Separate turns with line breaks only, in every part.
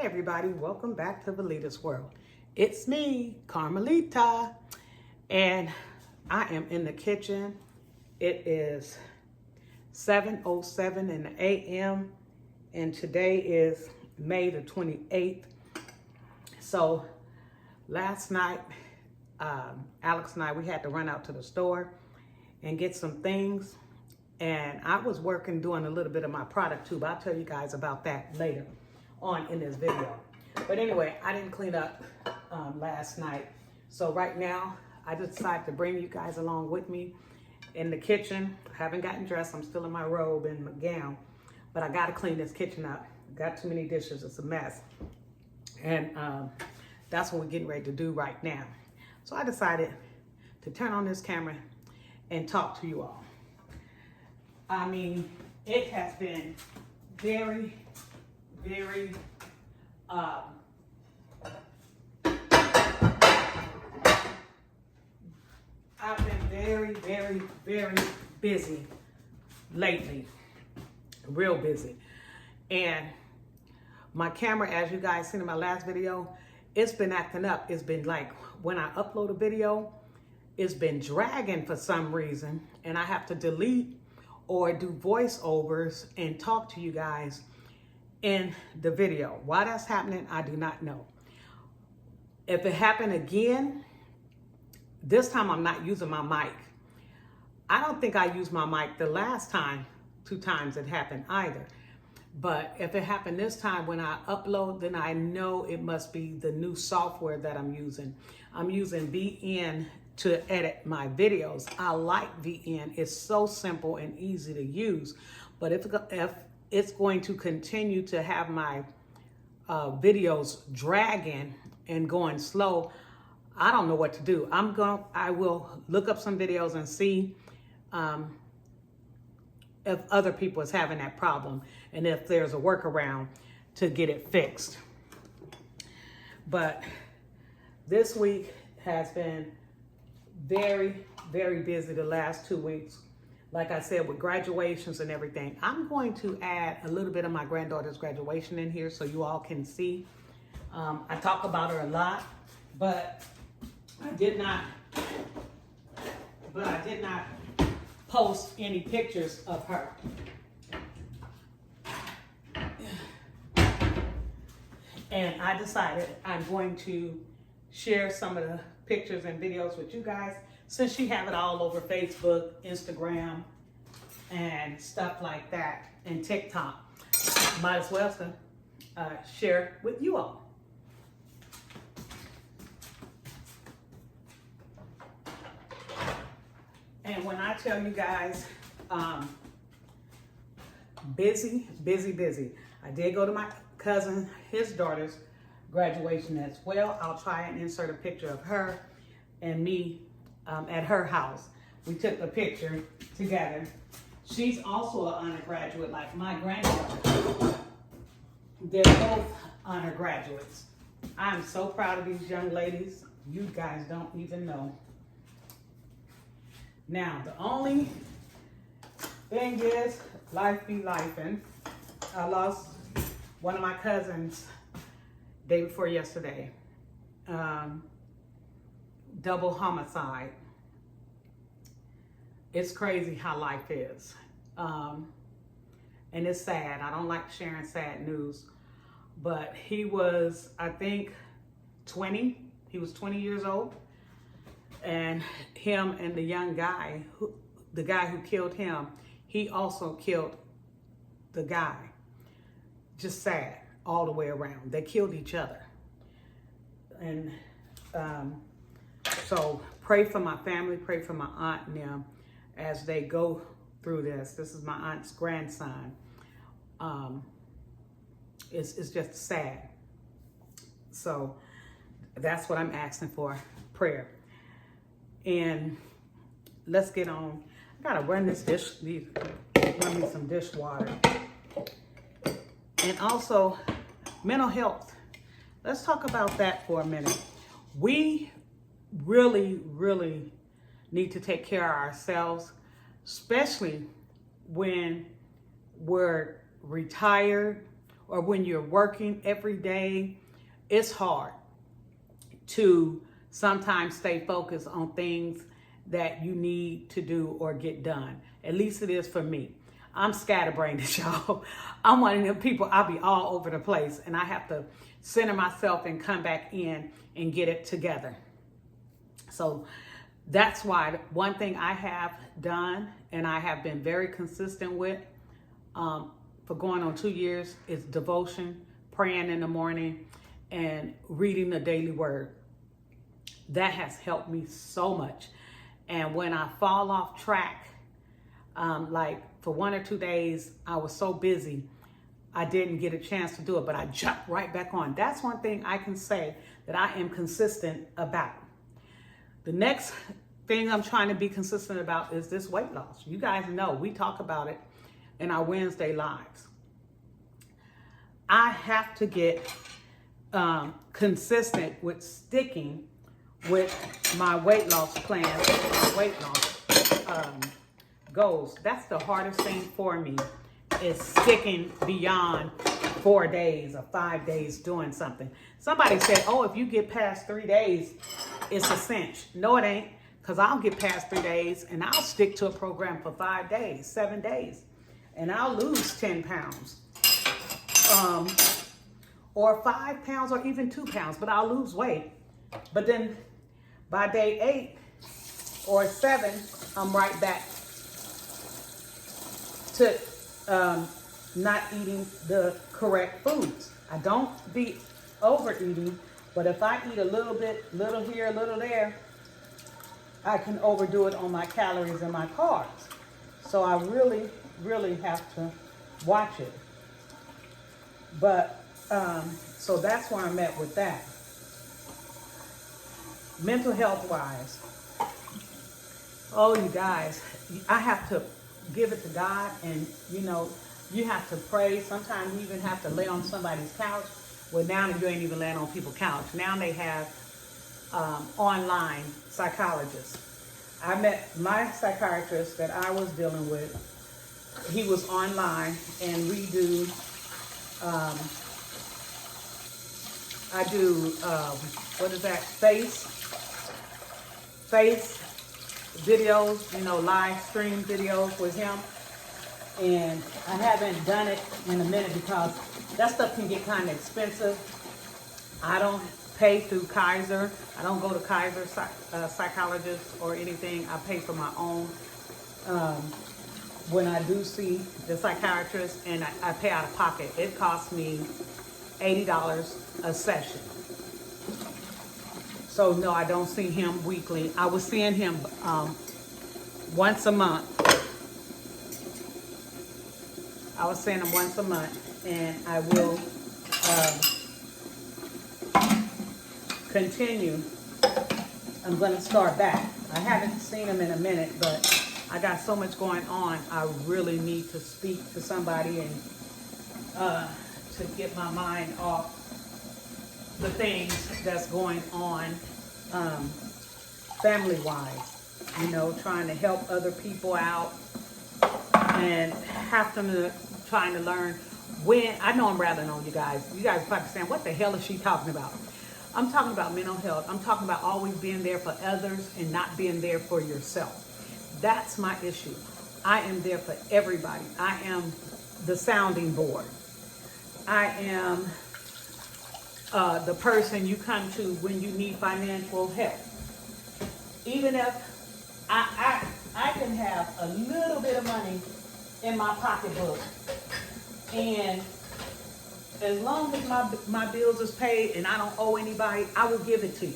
everybody, welcome back to Valetta's World. It's me, Carmelita, and I am in the kitchen. It is 7:07 in the a.m. and today is May the 28th. So last night, Alex and I, we had to run out to the store and get some things. And I was working, doing a little bit of my product too, but I'll tell you guys about that later on in this video. But anyway, I didn't clean up last night. So right now, I just decided to bring you guys along with me in the kitchen. I haven't gotten dressed. I'm still in my robe and my gown, but I got to clean this kitchen up. Got too many dishes. It's a mess. And that's what we're getting ready to do right now. So I decided to turn on this camera and talk to you all. I mean, it has been very, very, I've been very, very, very busy lately, real busy. And my camera, as you guys seen in my last video, it's been acting up. It's been like, when I upload a video, it's been dragging for some reason, and I have to delete or do voiceovers and talk to you guys in the video. Why that's happening, I do not know. If it happened again, this time I'm not using my mic. I don't think I used my mic the last time, 2 times it happened either. But if it happened this time when I upload, then I know it must be the new software that I'm using. I'm using VN to edit my videos. I like VN. It's so simple and easy to use. But if it's going to continue to have my videos dragging and going slow, I don't know what to do. I will look up some videos and see if other people is having that problem and if there's a workaround to get it fixed. But this week has been very, very busy the last 2 weeks. Like I said, with graduations and everything. I'm going to add a little bit of my granddaughter's graduation in here so you all can see. I talk about her a lot, but I did not post any pictures of her. And I decided I'm going to share some of the pictures and videos with you guys, since she have it all over Facebook, Instagram, and stuff like that, and TikTok. Might as well share it with you all. And when I tell you guys, busy, busy, busy. I did go to my cousin, his daughter's graduation as well. I'll try and insert a picture of her and me at her house. We took a picture together. She's also an undergraduate like my granddaughter. They're both undergraduates. I'm so proud of these young ladies. You guys don't even know. Now, the only thing is, life be lifing. I lost one of my cousins day before yesterday. Double homicide. It's crazy how life is. And it's sad. I don't like sharing sad news. But he was, I think, 20. He was 20 years old. And him and the young guy, the guy who killed him, he also killed the guy. Just sad all the way around. They killed each other. And so pray for my family, pray for my aunt and them as they go through this. This is my aunt's grandson. It's just sad. So that's what I'm asking for, prayer. And let's get on. I gotta run run me some dishwater. And also mental health. Let's talk about that for a minute. We really, really need to take care of ourselves, especially when we're retired or when you're working every day, it's hard to sometimes stay focused on things that you need to do or get done. At least it is for me. I'm scatterbrained, y'all. I'm one of them people, I'll be all over the place and I have to center myself and come back in and get it together. So that's why one thing I have done and I have been very consistent with for going on 2 years is devotion, praying in the morning, and reading the daily word. That has helped me so much. And when I fall off track, like for 1 or 2 days, I was so busy, I didn't get a chance to do it, but I jumped right back on. That's one thing I can say that I am consistent about. The next thing I'm trying to be consistent about is this weight loss. You guys know we talk about it in our Wednesday lives. I have to get consistent with sticking with my weight loss plan, my weight loss goals. That's the hardest thing for me, is sticking beyond 4 days or 5 days doing something. Somebody said, oh, if you get past 3 days, it's a cinch. No, it ain't, because I'll get past 3 days and I'll stick to a program for 5 days, 7 days, and I'll lose 10 pounds. Or 5 pounds or even 2 pounds, but I'll lose weight. But then by day 8 or 7, I'm right back to not eating the correct foods. I don't be overeating, but if I eat a little bit, little here, a little there, I can overdo it on my calories and my carbs. So I really, really have to watch it. But so that's where I'm at with that. Mental health wise, oh, you guys, I have to give it to God, and you have to pray. Sometimes you even have to lay on somebody's couch. Well, now you ain't even laying on people's couch. Now they have online psychologists. I met my psychiatrist that I was dealing with. He was online, and we do I do, what is that, face videos, live stream videos with him. And I haven't done it in a minute because that stuff can get kind of expensive. I don't pay through Kaiser. I don't go to Kaiser psychologists or anything. I pay for my own. When I do see the psychiatrist, and I pay out of pocket, it costs me $80 a session. So no, I don't see him weekly. I was seeing him once a month. I was seeing him once a month, and I will continue. I'm going to start back. I haven't seen him in a minute, but I got so much going on. I really need to speak to somebody and to get my mind off the things that's going on family-wise. Trying to help other people out and trying to learn when. I know I'm rattling on you guys. You guys are probably saying, what the hell is she talking about? I'm talking about mental health. I'm talking about always being there for others and not being there for yourself. That's my issue. I am there for everybody. I am the sounding board. I am the person you come to when you need financial help. Even if I can have a little bit of money in my pocketbook, and as long as my bills is paid and I don't owe anybody, I will give it to you.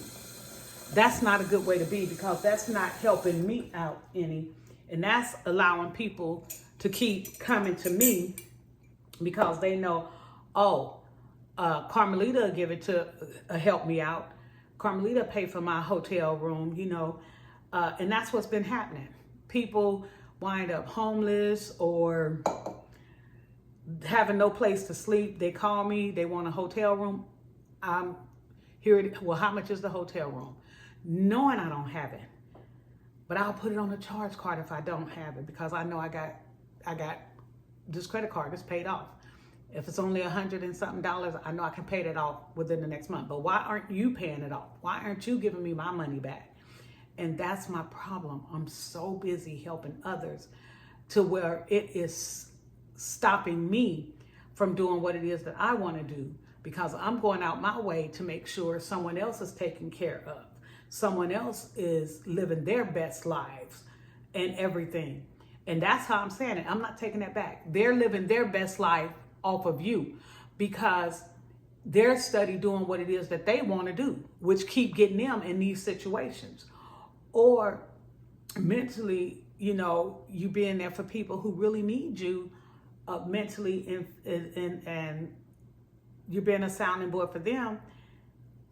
That's not a good way to be, because that's not helping me out any. And that's allowing people to keep coming to me because they know, oh, Carmelita will give it to help me out. Carmelita pay for my hotel room, and that's what's been happening. People wind up homeless or having no place to sleep. They call me, they want a hotel room. I'm here. Well, how much is the hotel room? Knowing I don't have it, but I'll put it on a charge card if I don't have it, because I know I got this credit card that's paid off. If it's only $100 and something, I know I can pay that off within the next month. But why aren't you paying it off? Why aren't you giving me my money back? And that's my problem. I'm so busy helping others to where it is stopping me from doing what it is that I want to do, because I'm going out my way to make sure someone else is taken care of. Someone else is living their best lives and everything. And that's how I'm saying it. I'm not taking that back. They're living their best life off of you because they're study doing what it is that they want to do, which keep getting them in these situations. Or mentally, you being there for people who really need you mentally, and you're being a sounding board for them.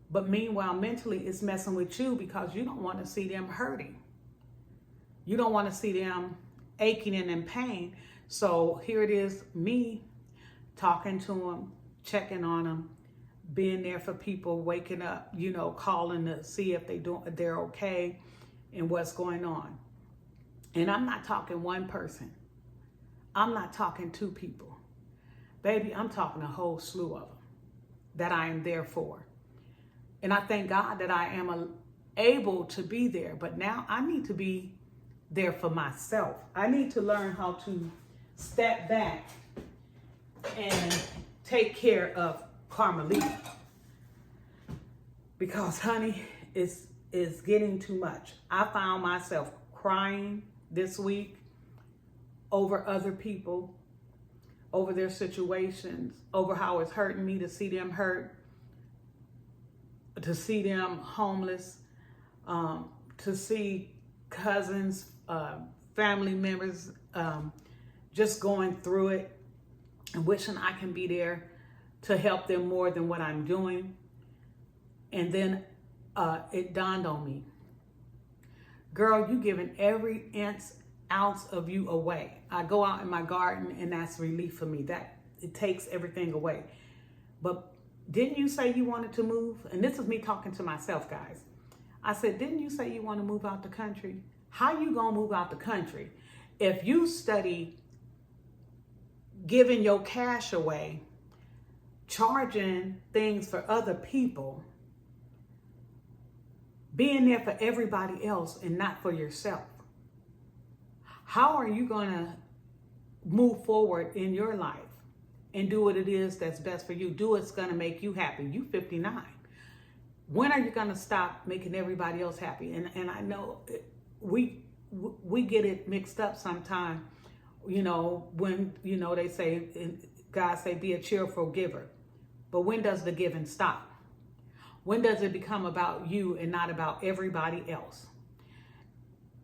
But meanwhile, mentally, it's messing with you because you don't want to see them hurting. You don't want to see them aching and in pain. So here it is, me talking to them, checking on them, being there for people, waking up, calling to see if they're okay and what's going on. And I'm not talking one person. I'm not talking two people. Baby, I'm talking a whole slew of them that I am there for. And I thank God that I am able to be there. But now I need to be there for myself. I need to learn how to step back and take care of Carmelita. Because, honey, it's getting too much. I found myself crying this week over other people, over their situations, over how it's hurting me to see them hurt, to see them homeless, to see cousins, family members just going through it and wishing I can be there to help them more than what I'm doing. And then it dawned on me, girl, you giving every ounce of you away. I go out in my garden and that's relief for me. That it takes everything away. But didn't you say you wanted to move? And this is me talking to myself, guys. I said, didn't you say you want to move out the country? How you gonna move out the country if you study giving your cash away, charging things for other people, being there for everybody else and not for yourself? How are you gonna move forward in your life and do what it is that's best for you? Do what's gonna make you happy. You 59. When are you gonna stop making everybody else happy? And I know we get it mixed up sometimes, when, they say, God say, be a cheerful giver. But when does the giving stop? When does it become about you and not about everybody else?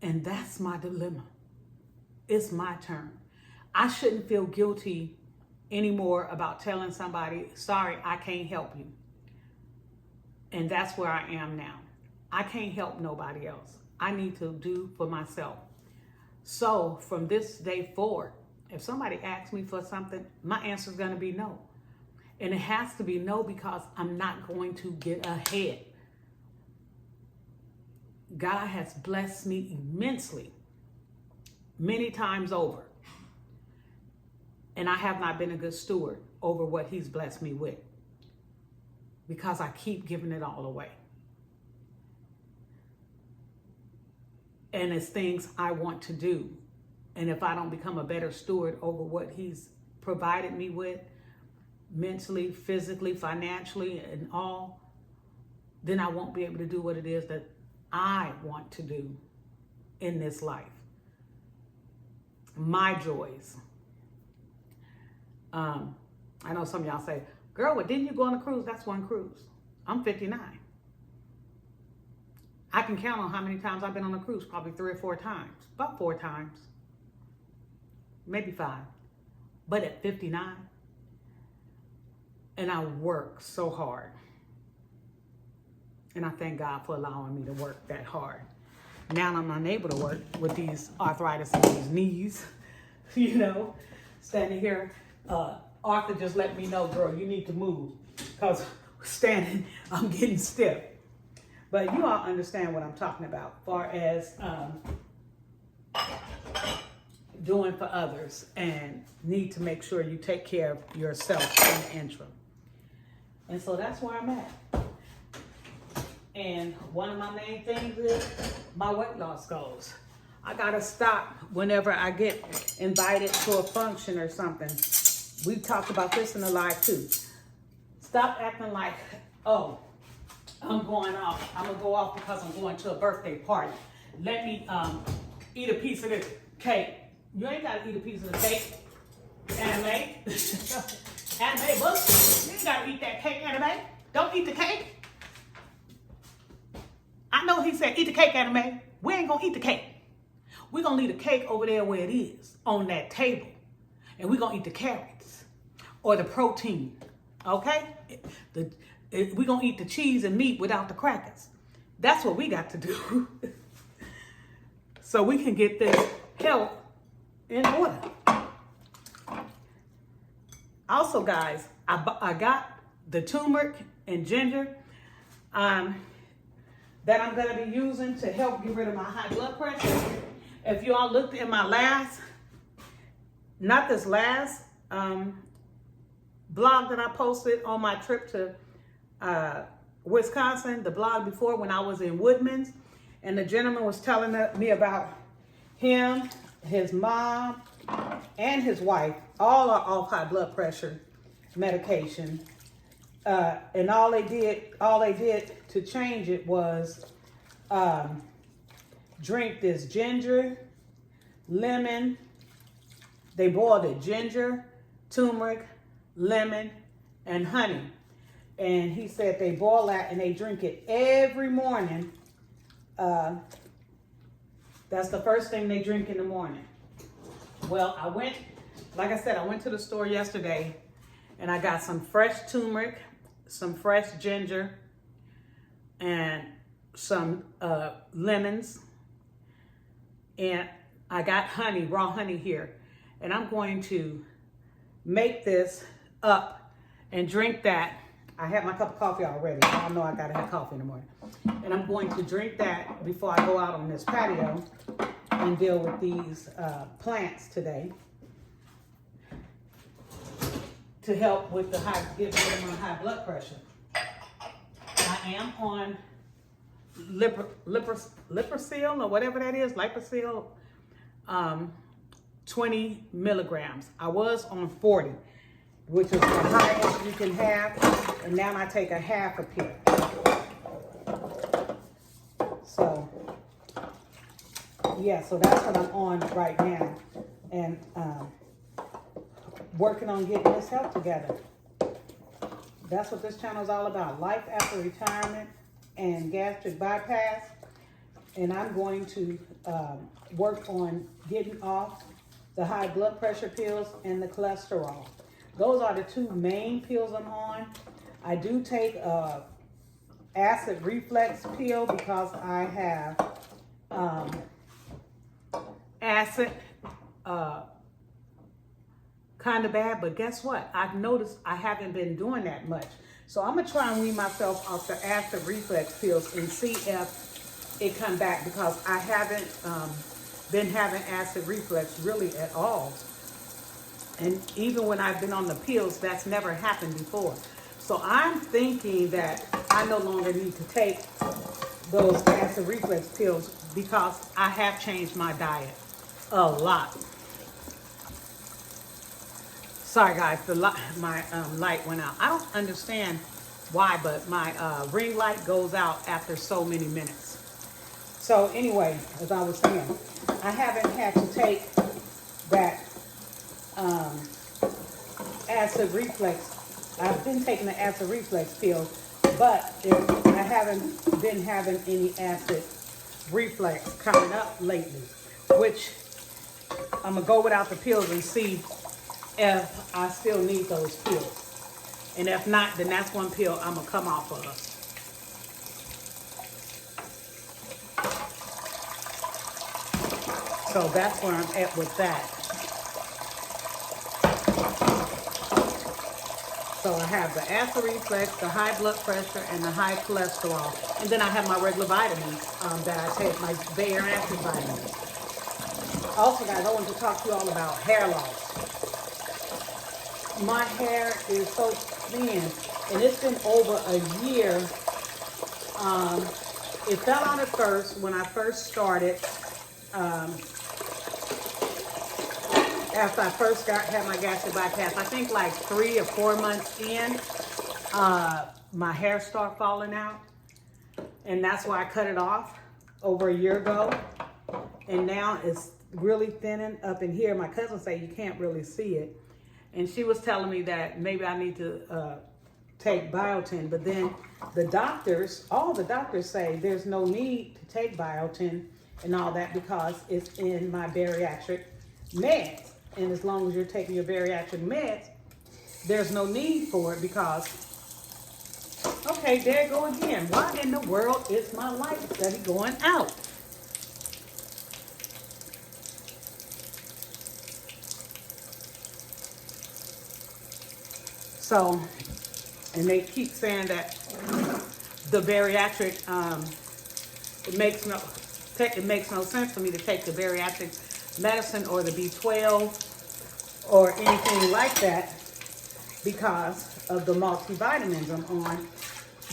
And that's my dilemma. It's my turn. I shouldn't feel guilty anymore about telling somebody, sorry, I can't help you. And that's where I am now. I can't help nobody else. I need to do for myself. So from this day forward, if somebody asks me for something, my answer is going to be no. And it has to be no because I'm not going to get ahead. God has blessed me immensely, many times over. And I have not been a good steward over what he's blessed me with because I keep giving it all away. And it's things I want to do. And if I don't become a better steward over what he's provided me with, mentally, physically, financially, and all, then I won't be able to do what it is that I want to do in this life. My joys. I know some of y'all say, girl, well, didn't you go on a cruise? That's one cruise. I'm 59. I can count on how many times I've been on a cruise, probably 3 or 4 times, about 4 times, maybe 5. But at 59, and I work so hard. And I thank God for allowing me to work that hard. Now I'm unable to work with these arthritis in these knees, standing here. Arthur just let me know, girl, you need to move because standing, I'm getting stiff. But you all understand what I'm talking about, as far as doing for others and need to make sure you take care of yourself in the interim. And so that's where I'm at. And one of my main things is my weight loss goals. I gotta stop whenever I get invited to a function or something. We talked about this in the live too. Stop acting like, oh, I'm going off. I'm gonna go off because I'm going to a birthday party. Let me eat a piece of this cake. You ain't gotta eat a piece of the cake, Anime. Anime book. You ain't gotta eat that cake, Anime. Don't eat the cake. I know he said eat the cake, Anime. We ain't gonna eat the cake. We're gonna leave the cake over there where it is, on that table. And we're gonna eat the carrots or the protein, okay? We're gonna eat the cheese and meat without the crackers. That's what we got to do. So we can get this health in order. Also, guys, I got the turmeric and ginger that I'm gonna be using to help get rid of my high blood pressure. If you all looked in my last, not this last blog that I posted on my trip to Wisconsin, the blog before when I was in Woodman's, and the gentleman was telling me about him, his mom, and his wife, all are off high blood pressure medication. And all they did to change it was drink this ginger, lemon. They boiled it, ginger, turmeric, lemon, and honey. And he said they boil that and they drink it every morning. That's the first thing they drink in the morning. Well, like I said, I went to the store yesterday and I got some fresh turmeric, some fresh ginger, and some lemons. And I got honey, raw honey here. And I'm going to make this up and drink that. I had my cup of coffee already. I know I gotta have coffee in the morning. And I'm going to drink that before I go out on this patio and deal with these plants today to help with the get rid of my high blood pressure. I am on Lipisil or whatever that is, Lipisil, 20 milligrams. I was on 40, which is the highest you can have, and now I take a half a pill. So, yeah, so that's what I'm on right now, and working on getting this health together. That's what this channel is all about, life after retirement and gastric bypass. And I'm going to work on getting off the high blood pressure pills and the cholesterol. Those are the two main pills I'm on. I do take a acid reflux pill because I have acid kind of bad, but guess what? I've noticed I haven't been doing that much. So I'm gonna try and wean myself off the acid reflux pills and see if it come back, because I haven't been having acid reflux really at all. And even when I've been on the pills, that's never happened before. So I'm thinking that I no longer need to take those acid reflux pills because I have changed my diet a lot. Sorry guys, my light went out. I don't understand why, but my ring light goes out after so many minutes. So anyway, as I was saying, I haven't had to take that acid reflux. I've been taking the acid reflux pill, but I haven't been having any acid reflux coming up lately, which I'm gonna go without the pills and see if I still need those pills. And if not, then that's one pill I'm gonna come off of. So that's where I'm at with that. So I have the acid reflux, the high blood pressure, and the high cholesterol. And then I have my regular vitamins that I take, my bariatric vitamins. Also, guys, I wanted to talk to you all about hair loss. My hair is so thin, and it's been over a year. It fell out at first when I first started. After I first had my gastric bypass, I think like 3 or 4 months in, my hair started falling out. And that's why I cut it off over a year ago. And now it's really thinning up in here. My cousin said you can't really see it. And she was telling me that maybe I need to take biotin. But then the doctors, all the doctors say there's no need to take biotin and all that because it's in my bariatric meds. And as long as you're taking your bariatric meds, there's no need for it because, okay, there you go again. Why in the world is my light study going out? So, and they keep saying that the bariatric, it makes no sense for me to take the bariatric medicine or the B12 or anything like that because of the multivitamins I'm on.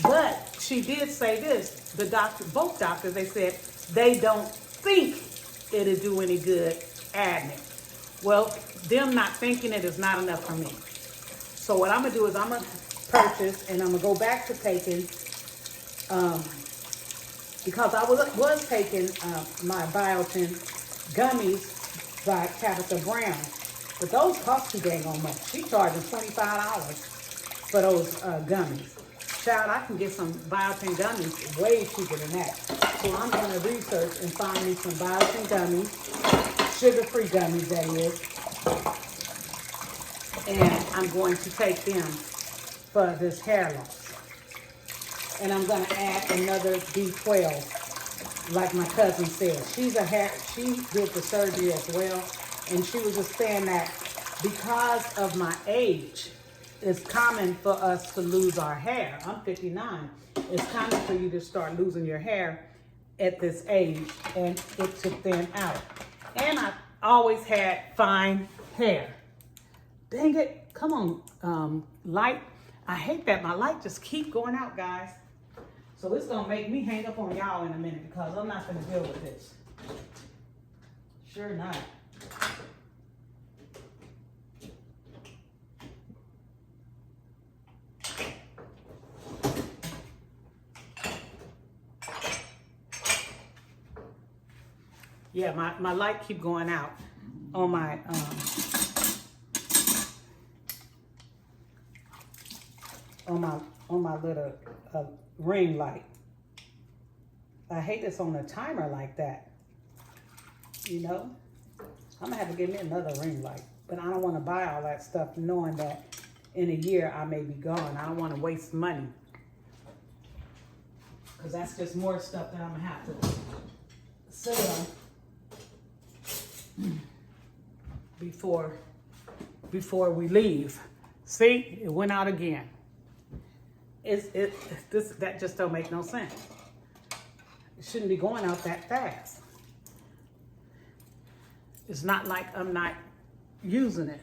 But she did say this, both doctors, they said they don't think it'll do any good adding it. Well, them not thinking it is not enough for me. So what I'm gonna do is I'm gonna purchase and I'm gonna go back to taking, because I was taking my biotin gummies by Tabitha Brown, but those cost too dang on much. She charging $25 for those gummies. Child, I can get some biotin gummies way cheaper than that. So I'm gonna research and find me some biotin gummies, sugar-free gummies that is, and I'm going to take them for this hair loss. And I'm gonna add another B12. Like my cousin said, she did the surgery as well, and she was just saying that because of my age, it's common for us to lose our hair. I'm 59. It's common for you to start losing your hair at this age and it to thin out. And I always had fine hair. Dang it, come on, light. I hate that my light just keep going out, guys. So it's gonna make me hang up on y'all in a minute because I'm not gonna deal with this. Sure not. Yeah, my light keep going out on my little ring light. I hate this on a timer like that. You know, I'm gonna have to get me another ring light, but I don't want to buy all that stuff knowing that in a year I may be gone. I don't want to waste money because that's just more stuff that I'm gonna have to sell before we leave. See, it went out again. That just don't make no sense. It shouldn't be going out that fast. It's not like I'm not using it.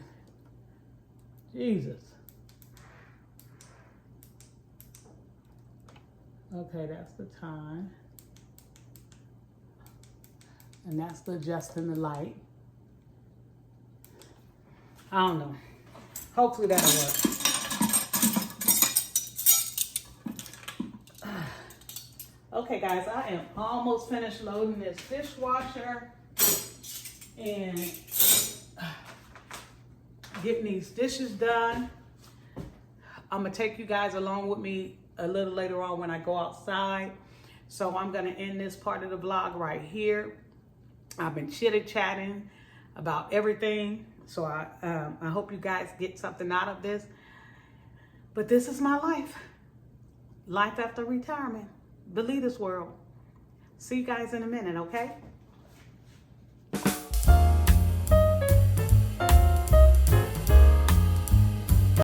Jesus. Okay, that's the time. And that's the adjusting the light. I don't know. Hopefully that'll work. Okay, guys, I am almost finished loading this dishwasher and getting these dishes done. I'm gonna take you guys along with me a little later on when I go outside. So I'm gonna end this part of the vlog right here. I've been chitty-chatting about everything. So I hope you guys get something out of this. But this is my life. Life after retirement. The leader's world. See you guys in a minute, okay?